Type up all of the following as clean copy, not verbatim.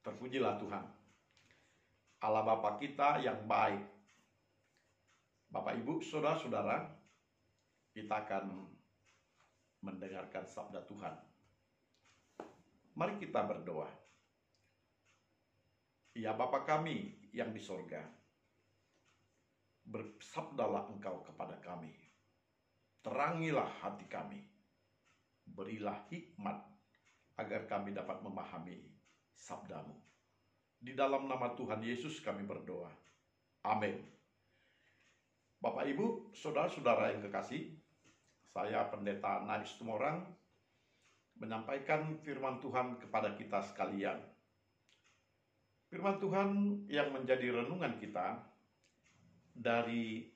Terpujilah Tuhan, Allah Bapa kita yang baik. Bapak, Ibu, Saudara-saudara, kita akan mendengarkan sabda Tuhan. Mari kita berdoa. Ya Bapa kami yang di sorga, bersabdalah Engkau kepada kami. Terangilah hati kami. Berilah hikmat agar kami dapat memahami sabdamu. Di dalam nama Tuhan Yesus kami berdoa. Amin. Bapak, Ibu, Saudara-saudara yang kekasih, saya Pendeta Naif Tumorang menyampaikan firman Tuhan kepada kita sekalian. Firman Tuhan yang menjadi renungan kita dari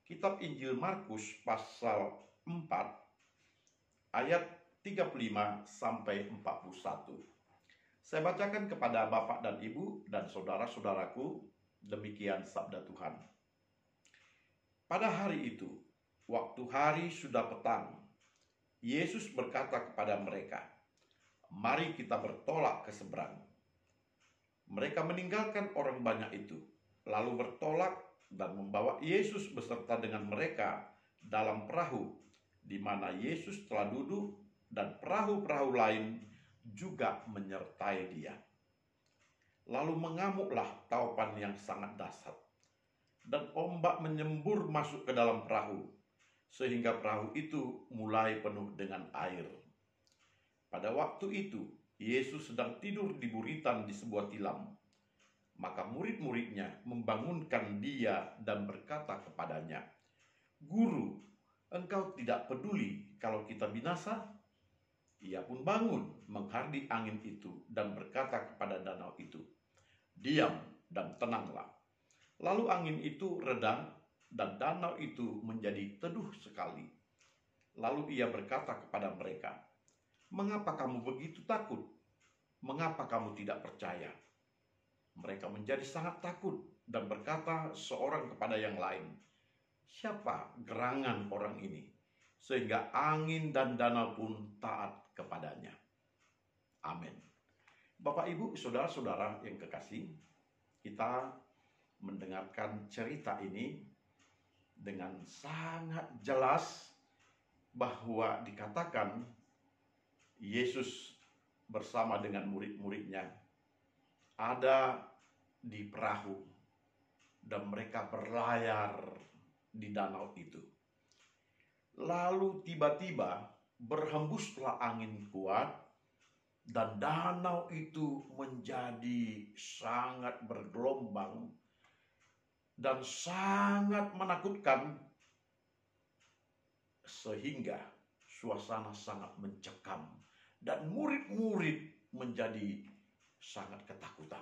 kitab Injil Markus pasal 4 ayat 35 sampai 41. Saya bacakan kepada Bapak dan Ibu dan saudara-saudaraku, demikian sabda Tuhan. Pada hari itu, waktu hari sudah petang, Yesus berkata kepada mereka, "Mari kita bertolak ke seberang." Mereka meninggalkan orang banyak itu, lalu bertolak dan membawa Yesus beserta dengan mereka dalam perahu, di mana Yesus telah duduk, dan perahu-perahu lain juga menyertai dia. Lalu mengamuklah taupan yang sangat dahsyat, dan ombak menyembur masuk ke dalam perahu, sehingga perahu itu mulai penuh dengan air. Pada waktu itu, Yesus sedang tidur di buritan di sebuah tilam. Maka murid-muridnya membangunkan dia dan berkata kepadanya, "Guru, Engkau tidak peduli kalau kita binasa?" Ia pun bangun, menghardik angin itu dan berkata kepada danau itu, "Diam dan tenanglah." Lalu angin itu reda dan danau itu menjadi teduh sekali. Lalu ia berkata kepada mereka, "Mengapa kamu begitu takut? Mengapa kamu tidak percaya?" Mereka menjadi sangat takut dan berkata seorang kepada yang lain, "Siapa gerangan orang ini, sehingga angin dan danau pun taat kepadanya?" Amin. Bapak, Ibu, Saudara-saudara yang kekasih, kita mendengarkan cerita ini dengan sangat jelas bahwa dikatakan Yesus bersama dengan murid-muridnya ada di perahu dan mereka berlayar di danau itu. Lalu tiba-tiba berhembuslah angin kuat dan danau itu menjadi sangat bergelombang dan sangat menakutkan, sehingga suasana sangat mencekam dan murid-murid menjadi sangat ketakutan.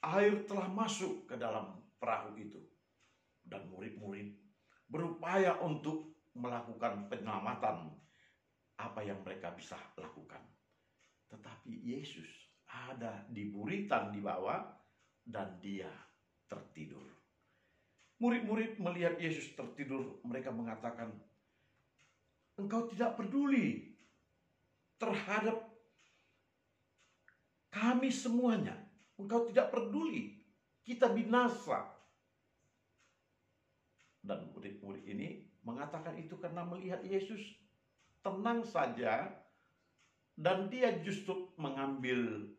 Air telah masuk ke dalam perahu itu dan murid-murid berupaya untuk melakukan penyelamatan apa yang mereka bisa lakukan. Tetapi Yesus ada di buritan di bawah dan dia tertidur. Murid-murid melihat Yesus tertidur, mereka mengatakan, "Engkau tidak peduli terhadap kami semuanya. Engkau tidak peduli, kita binasa." Dan murid-murid ini mengatakan itu karena melihat Yesus tenang saja dan dia justru mengambil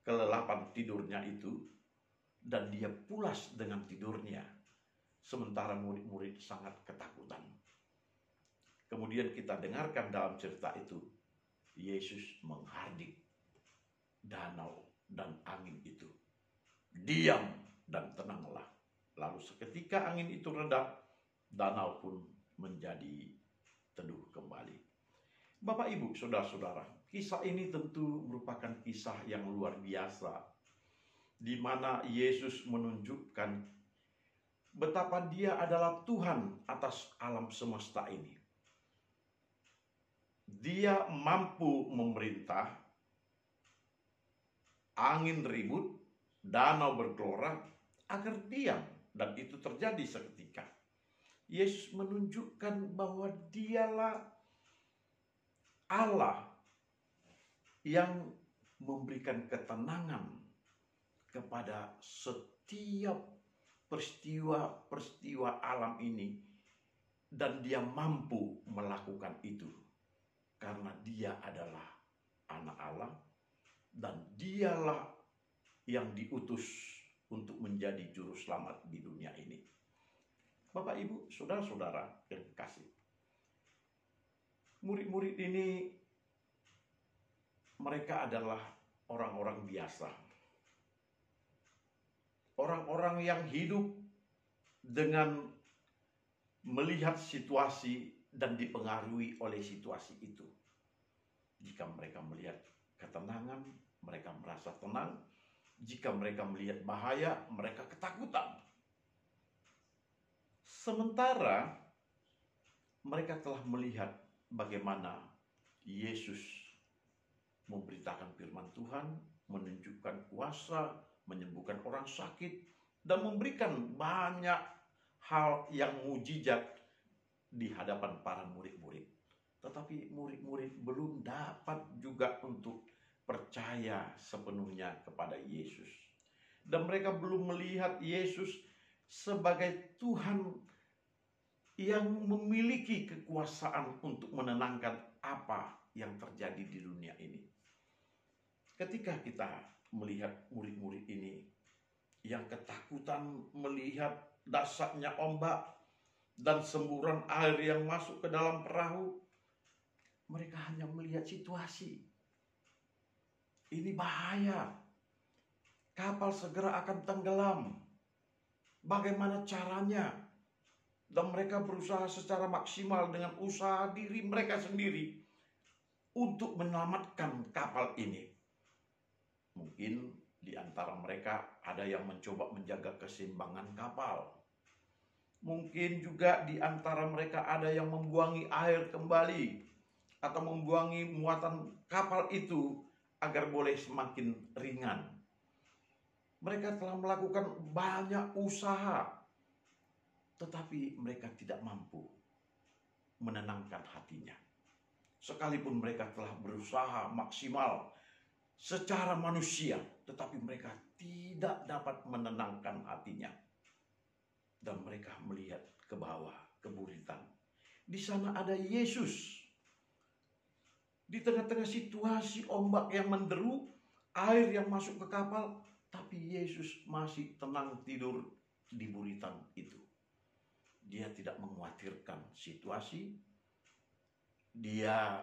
kelelapan tidurnya itu dan dia pulas dengan tidurnya, sementara murid-murid sangat ketakutan. Kemudian kita dengarkan dalam cerita itu, Yesus menghardik danau dan angin itu, "Diam dan tenanglah." Lalu seketika angin itu reda, danau pun menjadi teduh kembali. Bapak, Ibu, Saudara-saudara, kisah ini tentu merupakan kisah yang luar biasa, di mana Yesus menunjukkan betapa dia adalah Tuhan atas alam semesta ini. Dia mampu memerintah, angin ribut, danau bergelora agar diam, dan itu terjadi seketika. Yesus menunjukkan bahwa dialah Allah yang memberikan ketenangan kepada setiap peristiwa-peristiwa alam ini, dan dia mampu melakukan itu karena dia adalah anak Allah dan dialah yang diutus untuk menjadi juru selamat di dunia ini. Bapak, Ibu, saudara-saudara yang kasih, murid-murid ini mereka adalah orang-orang biasa. Orang-orang yang hidup dengan melihat situasi dan dipengaruhi oleh situasi itu. Jika mereka melihat ketenangan, mereka merasa tenang. Jika mereka melihat bahaya, mereka ketakutan. Sementara mereka telah melihat bagaimana Yesus memberitakan firman Tuhan, menunjukkan kuasa, menyembuhkan orang sakit, dan memberikan banyak hal yang mujizat di hadapan para murid-murid. Tetapi murid-murid belum dapat juga untuk percaya sepenuhnya kepada Yesus. Dan mereka belum melihat Yesus sebagai Tuhan yang memiliki kekuasaan untuk menenangkan apa yang terjadi di dunia ini. Ketika kita melihat murid-murid ini yang ketakutan melihat dahsyatnya ombak dan semburan air yang masuk ke dalam perahu, mereka hanya melihat situasi. Ini bahaya. Kapal segera akan tenggelam. Bagaimana caranya? Dan mereka berusaha secara maksimal dengan usaha diri mereka sendiri untuk menyelamatkan kapal ini. Mungkin di antara mereka ada yang mencoba menjaga keseimbangan kapal. Mungkin juga di antara mereka ada yang membuangi air kembali atau membuangi muatan kapal itu agar boleh semakin ringan. Mereka telah melakukan banyak usaha, tetapi mereka tidak mampu menenangkan hatinya. Sekalipun mereka telah berusaha maksimal secara manusia, tetapi mereka tidak dapat menenangkan hatinya. Dan mereka melihat ke bawah, ke buritan. Di sana ada Yesus. Di tengah-tengah situasi ombak yang menderu, air yang masuk ke kapal, tapi Yesus masih tenang tidur di buritan itu. Dia tidak mengkhawatirkan situasi. Dia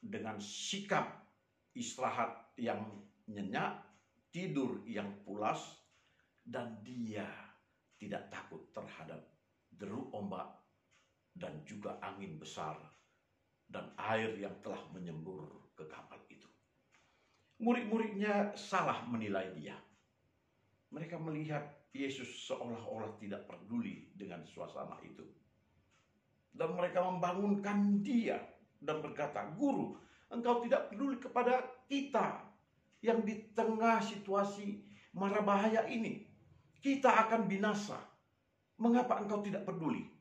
dengan sikap istirahat yang nyenyak, tidur yang pulas, dan dia tidak takut terhadap deru ombak dan juga angin besar dan air yang telah menyembur ke kapal itu. Murid-muridnya salah menilai dia. Mereka melihat Yesus seolah-olah tidak peduli dengan suasana itu. Dan mereka membangunkan dia dan berkata, "Guru, engkau tidak peduli kepada kita yang di tengah situasi mara bahaya ini. Kita akan binasa. Mengapa engkau tidak peduli?"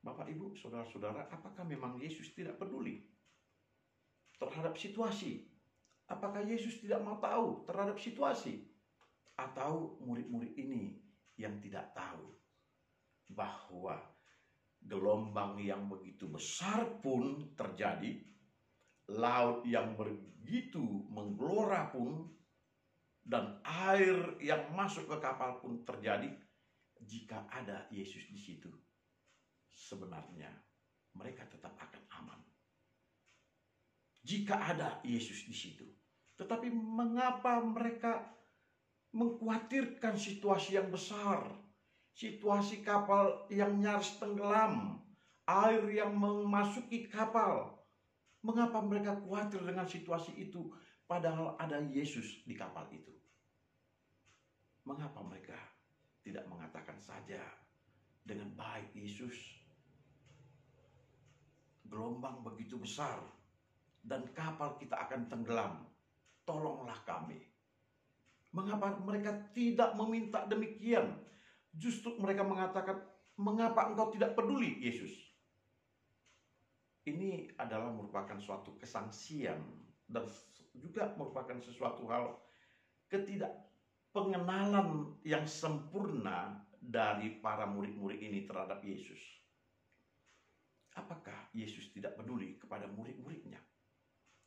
Bapak, Ibu, saudara-saudara, apakah memang Yesus tidak peduli terhadap situasi? Apakah Yesus tidak mau tahu terhadap situasi? Atau murid-murid ini yang tidak tahu bahwa gelombang yang begitu besar pun terjadi, laut yang begitu menggelora pun, dan air yang masuk ke kapal pun terjadi, jika ada Yesus di situ, sebenarnya mereka tetap akan aman. Jika ada Yesus di situ. Tetapi mengapa mereka mengkhawatirkan situasi yang besar? Situasi kapal yang nyaris tenggelam, air yang memasuki kapal. Mengapa mereka khawatir dengan situasi itu padahal ada Yesus di kapal itu? Mengapa mereka tidak mengatakan saja dengan baik, "Yesus, gelombang begitu besar dan kapal kita akan tenggelam, tolonglah kami"? Mengapa mereka tidak meminta demikian? Justru mereka mengatakan, "Mengapa engkau tidak peduli, Yesus?" Ini adalah merupakan suatu kesangsian juga merupakan sesuatu hal ketidakpengenalan yang sempurna dari para murid-murid ini terhadap Yesus. Apakah Yesus tidak peduli kepada murid-muridnya?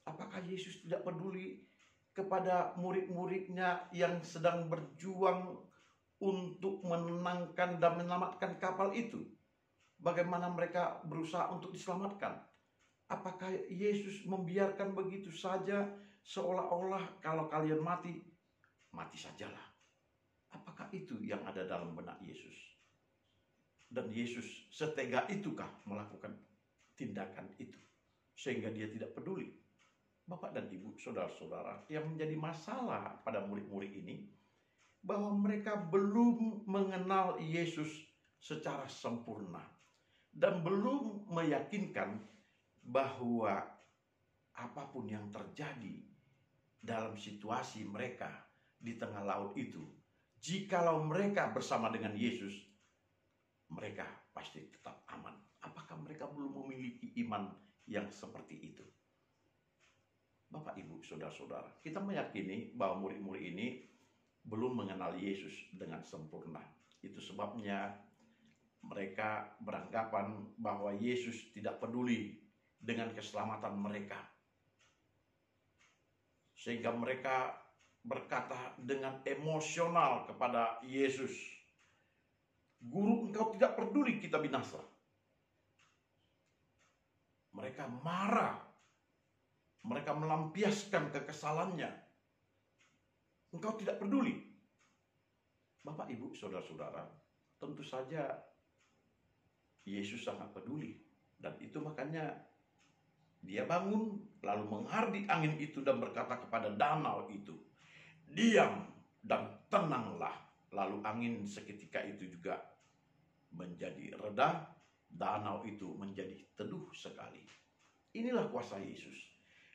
Apakah Yesus tidak peduli kepada murid-muridnya yang sedang berjuang untuk menenangkan dan menyelamatkan kapal itu? Bagaimana mereka berusaha untuk diselamatkan? Apakah Yesus membiarkan begitu saja seolah-olah kalau kalian mati, mati sajalah? Apakah itu yang ada dalam benak Yesus? Dan Yesus setega itukah melakukan tindakan itu sehingga dia tidak peduli? Bapak dan Ibu, saudara-saudara, yang menjadi masalah pada murid-murid ini bahwa mereka belum mengenal Yesus secara sempurna dan belum meyakinkan bahwa apapun yang terjadi dalam situasi mereka di tengah laut itu, jikalau mereka bersama dengan Yesus, mereka pasti tetap aman. Apakah mereka belum memiliki iman yang seperti itu? Bapak, Ibu, saudara-saudara, kita meyakini bahwa murid-murid ini belum mengenal Yesus dengan sempurna. Itu sebabnya mereka beranggapan bahwa Yesus tidak peduli dengan keselamatan mereka. Sehingga mereka berkata dengan emosional kepada Yesus, "Guru, engkau tidak peduli kita binasa." Mereka marah. Mereka melampiaskan kekesalannya. Engkau tidak peduli. Bapak, Ibu, saudara-saudara, tentu saja Yesus sangat peduli. Dan itu makanya dia bangun lalu menghardik angin itu dan berkata kepada danau itu, "Diam dan tenanglah." Lalu angin seketika itu juga menjadi reda, danau itu menjadi teduh sekali. Inilah kuasa Yesus,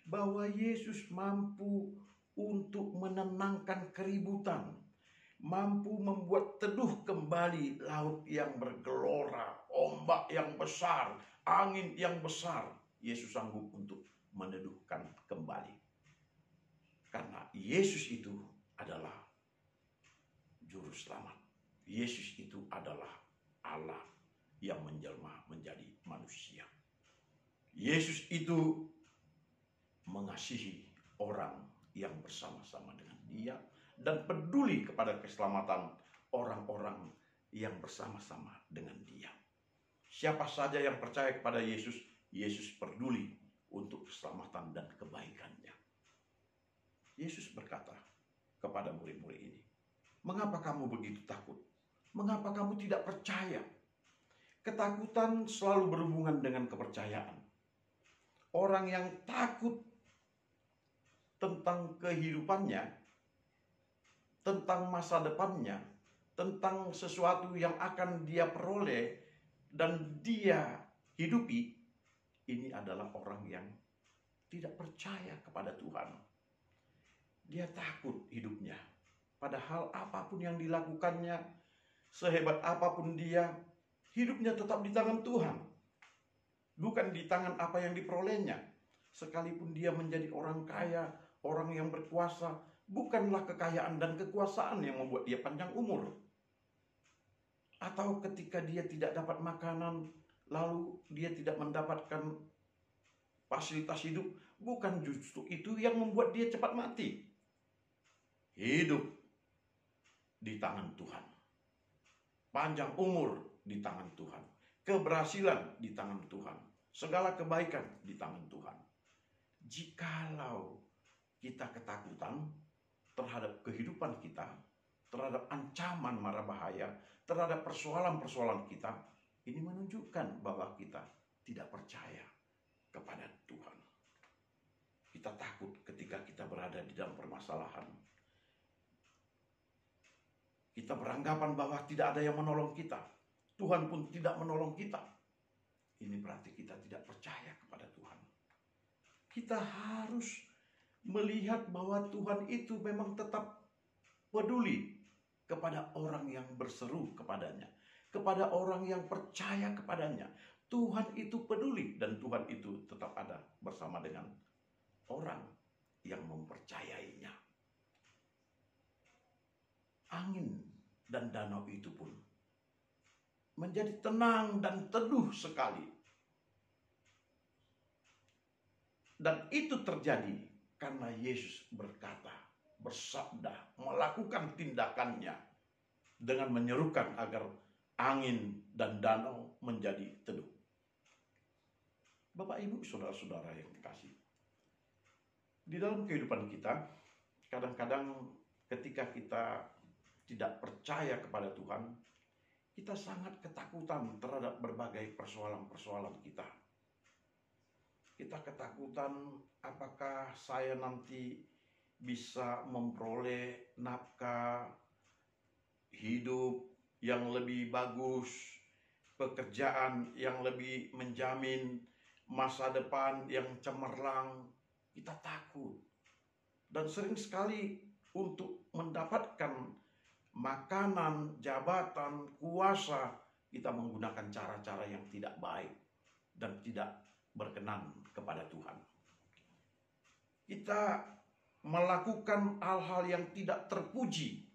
bahwa Yesus mampu untuk menenangkan keributan, mampu membuat teduh kembali laut yang bergelora, ombak yang besar, angin yang besar. Yesus sanggup untuk meneduhkan kembali. Karena Yesus itu adalah juru selamat. Yesus itu adalah Allah yang menjelma menjadi manusia. Yesus itu mengasihi orang yang bersama-sama dengan dia dan peduli kepada keselamatan orang-orang yang bersama-sama dengan dia. Siapa saja yang percaya kepada Yesus, Yesus peduli untuk keselamatan dan kebaikannya. Yesus berkata kepada murid-murid ini, "Mengapa kamu begitu takut? Mengapa kamu tidak percaya?" Ketakutan selalu berhubungan dengan kepercayaan. Orang yang takut tentang kehidupannya, tentang masa depannya, tentang sesuatu yang akan dia peroleh dan dia hidupi, ini adalah orang yang tidak percaya kepada Tuhan. Dia takut hidupnya. Padahal apapun yang dilakukannya, sehebat apapun dia, hidupnya tetap di tangan Tuhan. Bukan di tangan apa yang diperolehnya. Sekalipun dia menjadi orang kaya, orang yang berkuasa, bukanlah kekayaan dan kekuasaan yang membuat dia panjang umur. Atau ketika dia tidak dapat makanan, lalu dia tidak mendapatkan fasilitas hidup, bukan justru itu yang membuat dia cepat mati. Hidup di tangan Tuhan. Panjang umur di tangan Tuhan. Keberhasilan di tangan Tuhan. Segala kebaikan di tangan Tuhan. Jikalau kita ketakutan terhadap kehidupan kita, terhadap ancaman mara bahaya, terhadap persoalan-persoalan kita, ini menunjukkan bahwa kita tidak percaya kepada Tuhan. Kita takut ketika kita berada di dalam permasalahan. Kita beranggapan bahwa tidak ada yang menolong kita. Tuhan pun tidak menolong kita. Ini berarti kita tidak percaya kepada Tuhan. Kita harus melihat bahwa Tuhan itu memang tetap peduli kepada orang yang berseru kepadanya, kepada orang yang percaya kepadanya. Tuhan itu peduli dan Tuhan itu tetap ada bersama dengan orang yang mempercayainya. Angin dan danau itu pun menjadi tenang dan teduh sekali. Dan itu terjadi karena Yesus berkata, bersabda, melakukan tindakannya dengan menyerukan agar angin dan danau menjadi teduh. Bapak, Ibu, saudara-saudara yang dikasihi, di dalam kehidupan kita, kadang-kadang ketika kita tidak percaya kepada Tuhan, kita sangat ketakutan terhadap berbagai persoalan-persoalan kita. Kita ketakutan apakah saya nanti bisa memperoleh nafkah hidup yang lebih bagus, pekerjaan yang lebih menjamin, masa depan yang cemerlang. Kita takut. Dan sering sekali untuk mendapatkan makanan, jabatan, kuasa, kita menggunakan cara-cara yang tidak baik dan tidak berkenan kepada Tuhan. Kita melakukan hal-hal yang tidak terpuji.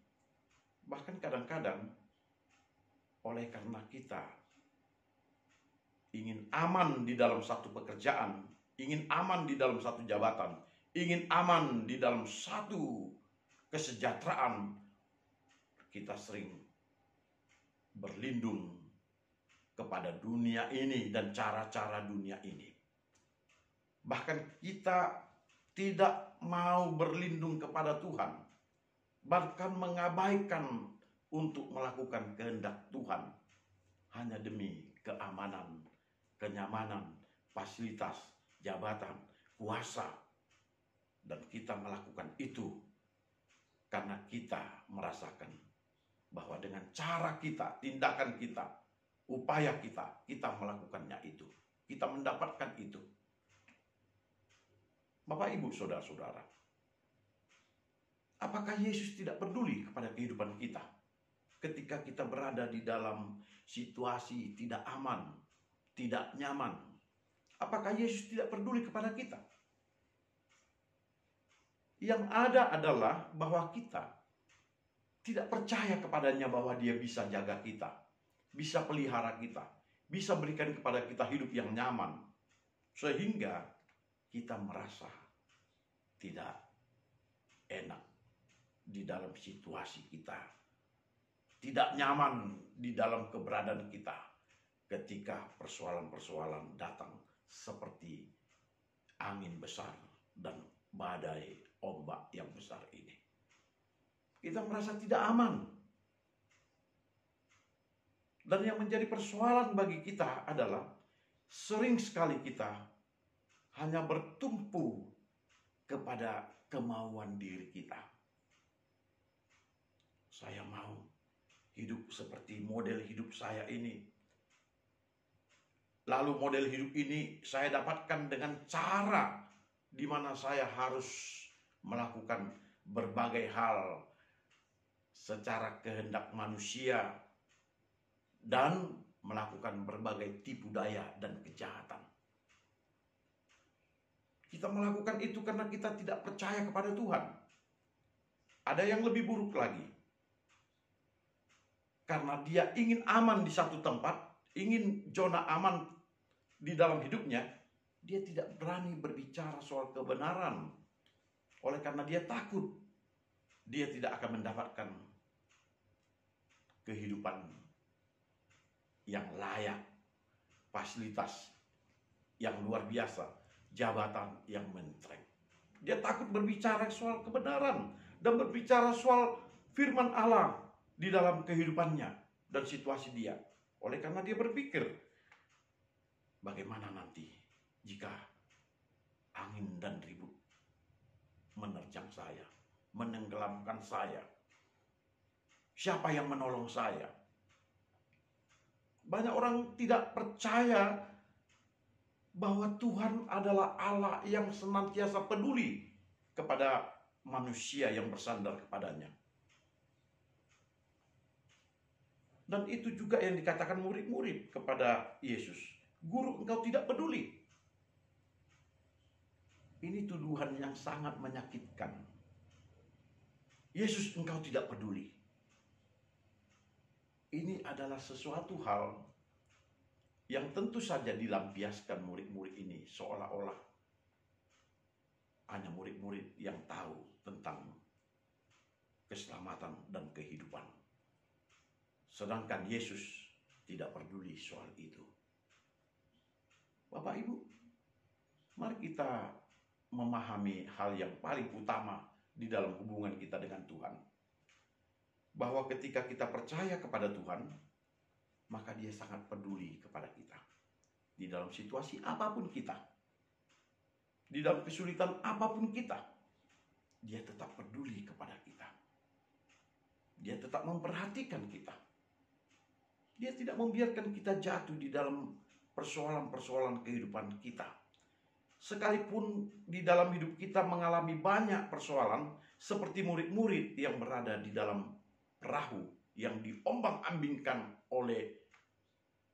Bahkan kadang-kadang oleh karena kita ingin aman di dalam satu pekerjaan, ingin aman di dalam satu jabatan, ingin aman di dalam satu kesejahteraan, kita sering berlindung kepada dunia ini dan cara-cara dunia ini. Bahkan kita tidak mau berlindung kepada Tuhan, bahkan mengabaikan untuk melakukan kehendak Tuhan hanya demi keamanan, kenyamanan, fasilitas, jabatan, kuasa. Dan kita melakukan itu karena kita merasakan bahwa dengan cara kita, tindakan kita, upaya kita, kita melakukannya itu. Kita mendapatkan itu. Bapak, Ibu, saudara-saudara, apakah Yesus tidak peduli kepada kehidupan kita ketika kita berada di dalam situasi tidak aman, tidak nyaman? Apakah Yesus tidak peduli kepada kita? Yang ada adalah bahwa kita tidak percaya kepadanya bahwa dia bisa jaga kita, bisa pelihara kita, bisa berikan kepada kita hidup yang nyaman. Sehingga kita merasa tidak enak di dalam situasi kita, tidak nyaman di dalam keberadaan kita ketika persoalan-persoalan datang seperti angin besar dan badai ombak yang besar ini. Kita merasa tidak aman. Dan yang menjadi persoalan bagi kita adalah sering sekali kita hanya bertumpu kepada kemauan diri kita. Saya mau hidup seperti model hidup saya ini. Lalu model hidup ini saya dapatkan dengan cara di mana saya harus melakukan berbagai hal secara kehendak manusia dan melakukan berbagai tipu daya dan kejahatan. Kita melakukan itu karena kita tidak percaya kepada Tuhan. Ada yang lebih buruk lagi. Karena dia ingin aman di satu tempat, ingin zona aman di dalam hidupnya, dia tidak berani berbicara soal kebenaran. Oleh karena dia takut, dia tidak akan mendapatkan kehidupan yang layak, fasilitas yang luar biasa, jabatan yang mentereng. Dia takut berbicara soal kebenaran dan berbicara soal firman Allah di dalam kehidupannya dan situasi dia. Oleh karena dia berpikir, bagaimana nanti jika angin dan ribut menerjang saya, menenggelamkan saya? Siapa yang menolong saya? Banyak orang tidak percaya bahwa Tuhan adalah Allah yang senantiasa peduli kepada manusia yang bersandar kepadanya. Dan itu juga yang dikatakan murid-murid kepada Yesus. Guru, engkau tidak peduli. Ini tuduhan yang sangat menyakitkan. Yesus, engkau tidak peduli. Ini adalah sesuatu hal yang tentu saja dilampiaskan murid-murid ini, seolah-olah hanya murid-murid yang tahu tentang keselamatan dan kehidupan. Sedangkan Yesus tidak peduli soal itu. Bapak Ibu, mari kita memahami hal yang paling utama di dalam hubungan kita dengan Tuhan. Bahwa ketika kita percaya kepada Tuhan, maka Dia sangat peduli kepada kita. Di dalam situasi apapun kita, di dalam kesulitan apapun kita, Dia tetap peduli kepada kita. Dia tetap memperhatikan kita. Dia tidak membiarkan kita jatuh di dalam persoalan-persoalan kehidupan kita. Sekalipun di dalam hidup kita mengalami banyak persoalan, seperti murid-murid yang berada di dalam perahu yang diombang-ambingkan oleh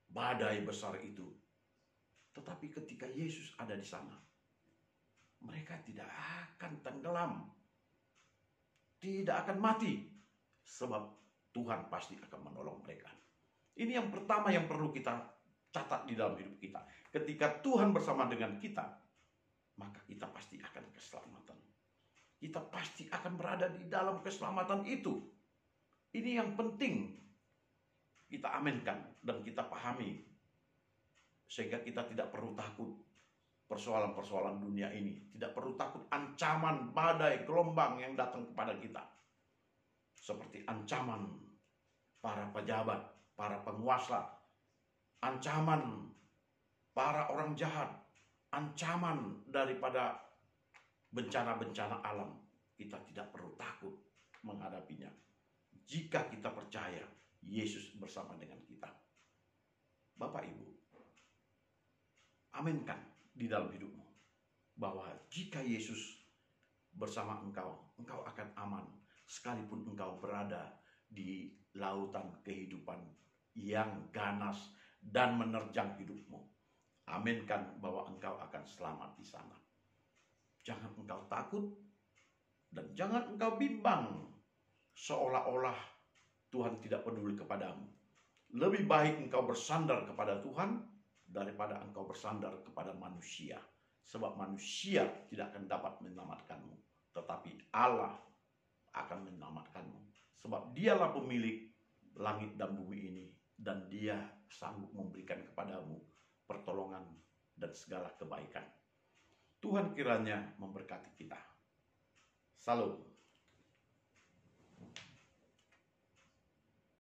badai besar itu. Tetapi ketika Yesus ada di sana, mereka tidak akan tenggelam, tidak akan mati, sebab Tuhan pasti akan menolong mereka. Ini yang pertama yang perlu kita catat di dalam hidup kita. Ketika Tuhan bersama dengan kita, maka kita pasti akan keselamatan. Kita pasti akan berada di dalam keselamatan itu. Ini yang penting kita aminkan dan kita pahami. Sehingga kita tidak perlu takut persoalan-persoalan dunia ini. Tidak perlu takut ancaman badai gelombang yang datang kepada kita. Seperti ancaman para pejabat, para penguasa, ancaman para orang jahat, ancaman daripada bencana-bencana alam. Kita tidak perlu takut menghadapinya. Jika kita percaya Yesus bersama dengan kita. Bapak Ibu, aminkan di dalam hidupmu bahwa jika Yesus bersama engkau, engkau akan aman sekalipun engkau berada di lautan kehidupan yang ganas dan menerjang hidupmu. Aminkan bahwa engkau akan selamat di sana. Jangan engkau takut dan jangan engkau bimbang seolah-olah Tuhan tidak peduli kepadamu. Lebih baik engkau bersandar kepada Tuhan daripada engkau bersandar kepada manusia. Sebab manusia tidak akan dapat menyelamatkanmu, tetapi Allah akan menyelamatkanmu. Sebab Dialah pemilik langit dan bumi ini, dan Dia sanggup memberikan kepadamu pertolongan dan segala kebaikan. Tuhan kiranya memberkati kita. Salam.